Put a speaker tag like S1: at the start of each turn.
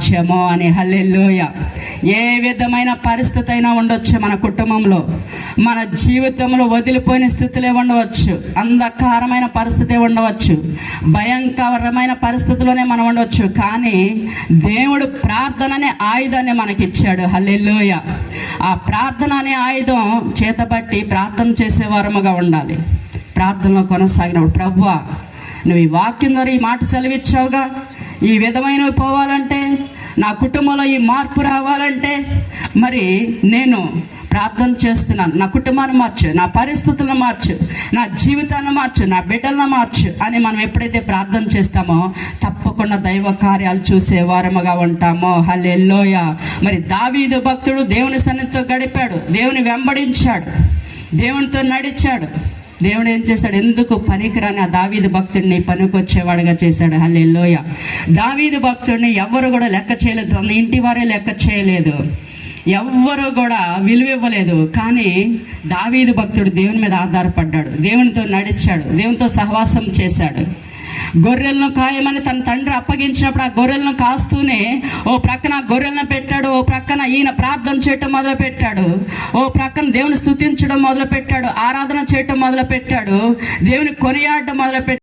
S1: రాజ్యము అని. హల్లెలూయా. ఏ విధమైన పరిస్థితి అయినా ఉండొచ్చు, మన కుటుంబంలో, మన జీవితంలో వదిలిపోయిన స్థితిలో ఉండవచ్చు, అంధకారమైన పరిస్థితి ఉండవచ్చు, భయంకరమైన పరిస్థితిలోనే మనం ఉండవచ్చు. కానీ దేవుడు ప్రార్థన అనే ఆయుధాన్ని మనకిచ్చాడు. హల్లెలూయా. ఆ ప్రార్థన అనే ఆయుధం చేతబట్టి ప్రార్థన చేసేవారముగా ఉండాలి. ప్రార్థనలో కొనసాగినప్పుడు, ప్రభువా నువ్వు ఈ వాక్యం ద్వారా ఈ మాట సెలవిచ్చావుగా, ఈ విధమైనవి పోవాలంటే, నా కుటుంబంలో ఈ మార్పు రావాలంటే మరి నేను ప్రార్థన చేస్తున్నాను, నా కుటుంబాన్ని మార్చు, నా పరిస్థితులను మార్చు, నా జీవితాన్ని మార్చు, నా బిడ్డలను మార్చు అని మనం ఎప్పుడైతే ప్రార్థన చేస్తామో తప్పకుండా దైవ కార్యాలు చూసే వారముగా ఉంటామో. హల్లెలూయా. మరి దావీదు భక్తుడు దేవుని సన్నిధితో గడిపాడు, దేవుని వెంబడించాడు, దేవునితో నడిచాడు. దేవుడు ఏం చేశాడు? ఎందుకు పనికిరాని ఆ దావీదు భక్తుడిని పనికొచ్చేవాడుగా చేశాడు. హల్లెలూయా. దావీదు భక్తుడిని ఎవరు కూడా లెక్క చేయలేదు, తన ఇంటి వారే లెక్క చేయలేదు, ఎవ్వరూ కూడా విలువ ఇవ్వలేదు. కానీ దావీదు భక్తుడు దేవుని మీద ఆధారపడ్డాడు, దేవునితో నడిచాడు, దేవునితో సహవాసం చేశాడు. గొర్రెలను కాయమని తన తండ్రి అప్పగించినప్పుడు ఆ గొర్రెలను కాస్తూనే ఓ ప్రక్కన గొర్రెలను పెట్టాడు, ఓ ప్రక్కన ఈయన ప్రార్థన చేయటం మొదలు పెట్టాడు, ఓ ప్రక్కన దేవుని స్తుతించడం మొదలు పెట్టాడు, ఆరాధన చేయటం మొదలు పెట్టాడు, దేవుని కొనియాడటం మొదలు పెట్టాడు.